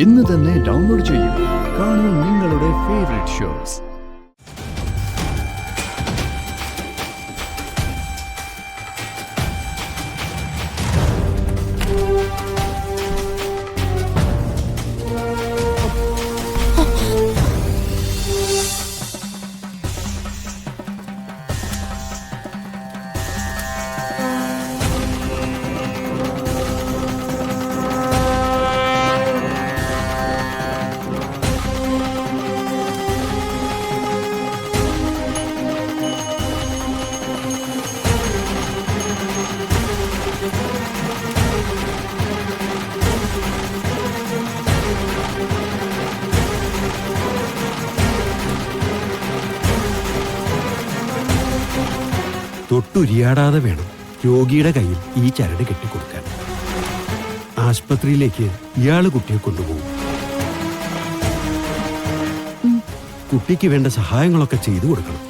ഇന്ന് തന്നെ ഡൗൺലോഡ് ചെയ്യൂ. കാണൂ നിങ്ങളുടെ ഫേവറേറ്റ് ഷോസ്. തൊട്ടുരിയാടാതെ വേണം രോഗിയുടെ കയ്യിൽ ഈ ചരട് കെട്ടിക്കൊടുക്കാൻ. ആശുപത്രിയിലേക്ക് ഇയാള് കുട്ടിയെ കൊണ്ടുപോകും. കുട്ടിക്ക് വേണ്ട സഹായങ്ങളൊക്കെ ചെയ്തു കൊടുക്കണം.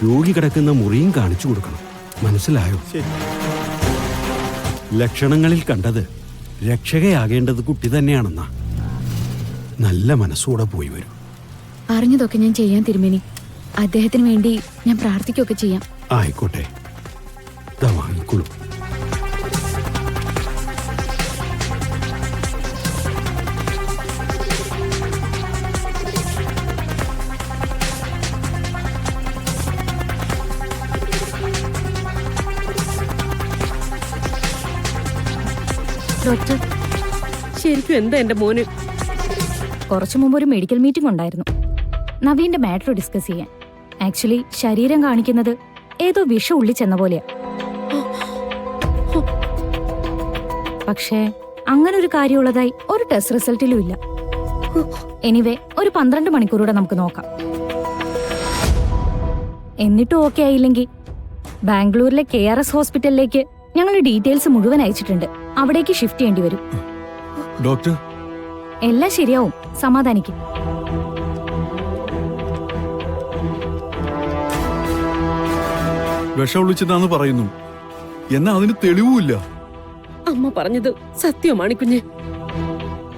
രോഗി കിടക്കുന്ന മുറിയും കാണിച്ചു കൊടുക്കണം. മനസ്സിലായോ? ലക്ഷണങ്ങളിൽ കണ്ടത് രക്ഷകയാകേണ്ടത് കുട്ടി തന്നെയാണെന്നാ. നല്ല മനസ്സോടെ പോയി വരും. അറിഞ്ഞതൊക്കെ ഞാൻ ചെയ്യാൻ തിരുമേനി. അദ്ദേഹത്തിന് വേണ്ടി ഞാൻ പ്രാർത്ഥിക്കുകയൊക്കെ ചെയ്യാം. ആയിക്കോട്ടെ, വാങ്ങിക്കൊള്ളൂ. ഡോക്ടർ, ശരിക്കും എന്താ എന്റെ മോന്? കുറച്ചു മുമ്പ് ഒരു മെഡിക്കൽ മീറ്റിംഗ് ഉണ്ടായിരുന്നു. നവീന്റെ മാറ്റർ ഡിസ്കസ് ചെയ്യാൻ. ആക്ച്വലി ശരീരം കാണിക്കുന്നത് ഏതോ വിഷം ഉള്ളി ചെന്ന പോലെയാ. പക്ഷേ അങ്ങനെ ഒരു കാര്യമുള്ളതായി ഒരു ടെസ്റ്റ് റിസൾട്ടിലും ഇല്ല. എനിവേ, ഒരു 12 മണിക്കൂറൂടെ നമുക്ക് നോക്കാം. എന്നിട്ടും ഓക്കെ ആയില്ലെങ്കിൽ ബാംഗ്ലൂരിലെ KRS ഹോസ്പിറ്റലിലേക്ക് ഞങ്ങൾ ഡീറ്റെയിൽസ് മുഴുവൻ അയച്ചിട്ടുണ്ട്. അവിടേക്ക് ഷിഫ്റ്റ് ചെയ്യേണ്ടി വരും. ഡോക്ടർ, എല്ലാം ശരിയാവും, സമാധാനിക്കും. വിഷം ഒളിച്ചതാന്ന് പറയുന്നു, എന്നാ അതിന് തെളിവുമില്ല. അമ്മ പറഞ്ഞത് സത്യമാണ് കുഞ്ഞെ.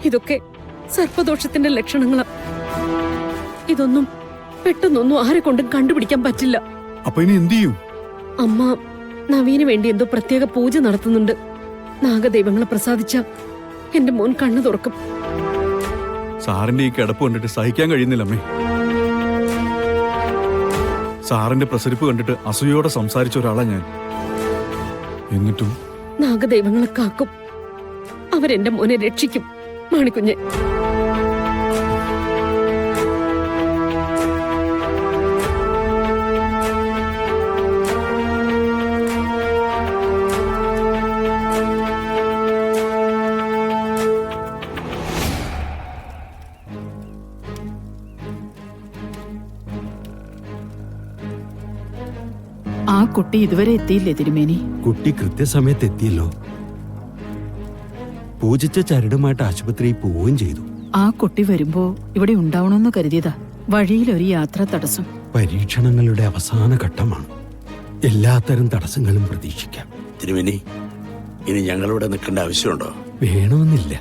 ഇതൊക്കെ സർപ്പദോഷത്തിന്റെ ലക്ഷണങ്ങളാ. ഇതൊന്നും പെട്ടെന്നൊന്നും ആരെ കൊണ്ടും കണ്ടുപിടിക്കാൻ പറ്റില്ല. അപ്പൊ ഇനി എന്ത് ചെയ്യും? അമ്മ നവീന് വേണ്ടി എന്തോ പ്രത്യേക പൂജ നടത്തുന്നുണ്ട്. നാഗദൈവങ്ങളെ പ്രസാദിച്ച എന്റെ മോൻ കണ്ണു തുറക്കും. സാറിന്റെ ഈ കിടപ്പ് കണ്ടിട്ട് സഹിക്കാൻ കഴിയുന്നില്ല അമ്മേ. സാറിന്റെ പ്രസരിപ്പ് കണ്ടിട്ട് അസൂയോടെ സംസാരിച്ച ഒരാളാ ഞാൻ. എന്നിട്ടും നാഗദൈവങ്ങളെ കാക്കും. അവരെന്റെ മോനെ രക്ഷിക്കും മാണിക്കുഞ്ഞെ. ആ കുട്ടി ഇതുവരെ എത്തിയില്ലേ തിരുമേനി? കുട്ടി കൃത്യസമയത്ത് എത്തിയല്ലോ. പൂജിച്ച ചരടുമായിട്ട് ആശുപത്രിയിൽ പോവുകയും ചെയ്തു. ആ കുട്ടി വരുമ്പോ ഇവിടെ ഉണ്ടാവണമെന്ന് കരുതിയതാ. വഴിയിൽ ഒരു യാത്രാ തടസ്സം. പരീക്ഷണങ്ങളുടെ അവസാന ഘട്ടമാണ്. എല്ലാത്തരം തടസ്സങ്ങളും പ്രതീക്ഷിക്കാം. തിരുമേനി, ഇനി ഞങ്ങളിവിടെ നിൽക്കേണ്ട ആവശ്യമുണ്ടോ? വേണമെന്നില്ല.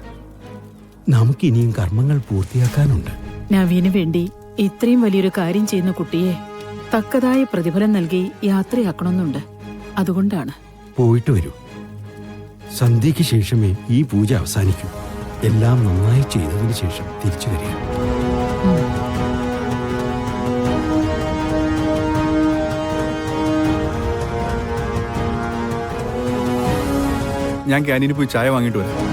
നമുക്കിനിയും കർമ്മങ്ങൾ പൂർത്തിയാക്കാനുണ്ട്. നവീന് വേണ്ടി ഇത്രയും വലിയൊരു കാര്യം ചെയ്യുന്ന കുട്ടിയെ തക്കതായ പ്രതിഫലം നൽകി യാത്രയാക്കണമെന്നുണ്ട്. അതുകൊണ്ടാണ്. പോയിട്ട് വരൂ. സന്ധ്യയ്ക്ക് ശേഷമേ ഈ പൂജ അവസാനിക്കൂ. എല്ലാം നന്നായി ചെയ്തതിനു ശേഷം തിരിച്ചു വരിക. ഞാൻ ക്യാൻറ്റീനിൽ പോയി ചായ വാങ്ങിയിട്ട് വരാം.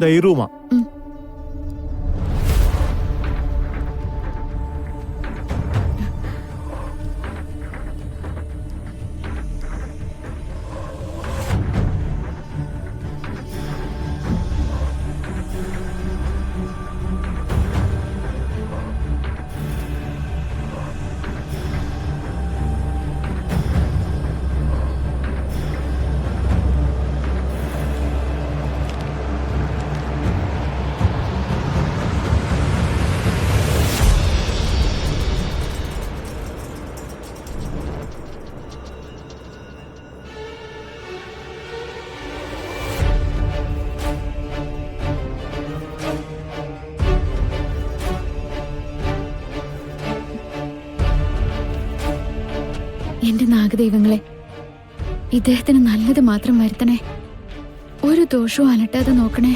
ദാ ഈ റൂമാ. എന്റെ നാഗദൈവങ്ങളെ, ഇദ്ദേഹത്തിന് നല്ലത് മാത്രം വരുത്തണേ. ഒരു ദോഷവും അലട്ടാതെ നോക്കണേ.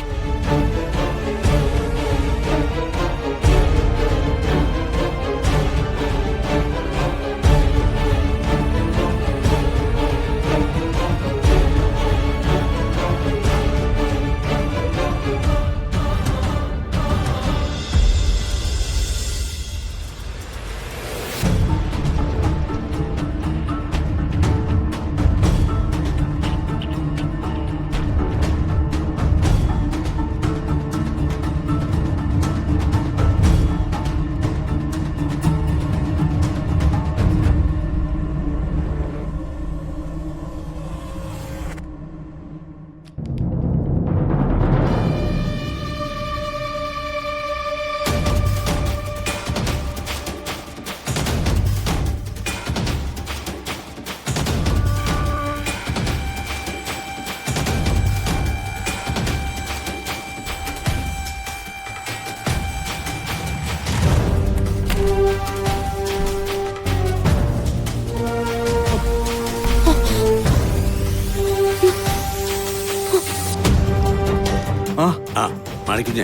ആ മാണിക്കുഞ്ഞെ,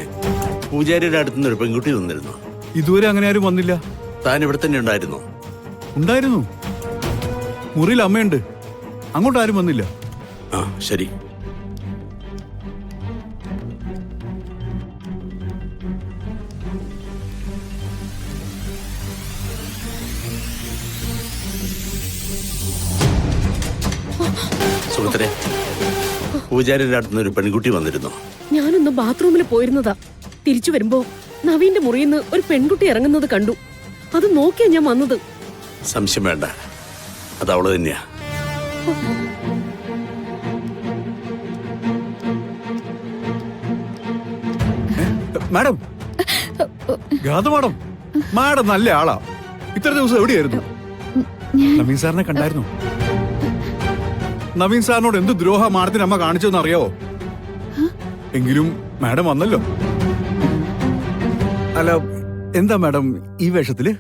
പൂജാരിയുടെ അടുത്തുനിന്ന് ഒരു പെൺകുട്ടി വന്നിരുന്നു. ഇതുവരെ അങ്ങനെ ആരും വന്നില്ല. താൻ ഇവിടെ തന്നെ ഉണ്ടായിരുന്നു? ഉണ്ടായിരുന്നു. മുറിയിൽ അമ്മയുണ്ട്. അങ്ങോട്ട് ആരും വന്നില്ല. ആ ശരി. സുഹൃത്തരെ, പൂജാരിയുടെ അടുത്തുനിന്ന് ഒരു പെൺകുട്ടി വന്നിരുന്നു. ഞാനൊന്ന് ബാത്റൂമിൽ പോയിരുന്നതാ. തിരിച്ചു വരുമ്പോ നവീന്റെ മുറിയിൽ നിന്ന് ഒരു പെൺകുട്ടി ഇറങ്ങുന്നത് കണ്ടു. അത് നോക്കിയാ ഞാൻ വന്നത്. സംശയം വേണ്ട, അത് അവള് തന്നെയാ. മാഡം, ഗാഥ മാഡം, മാഡം നല്ല ആളാ. ഇത്ര ദിവസം എവിടെയായിരുന്നു? നവീൻ സാറിനെ കണ്ടായിരുന്നു? നവീൻ സാറിനോട് എന്ത് ദ്രോഹ മാഡത്തിന് അമ്മ കാണിച്ചതെന്ന് അറിയാവോ? എങ്കിലും മാഡം വന്നല്ലോ. അല്ല, എന്താ മാഡം ഈ വേഷത്തില്?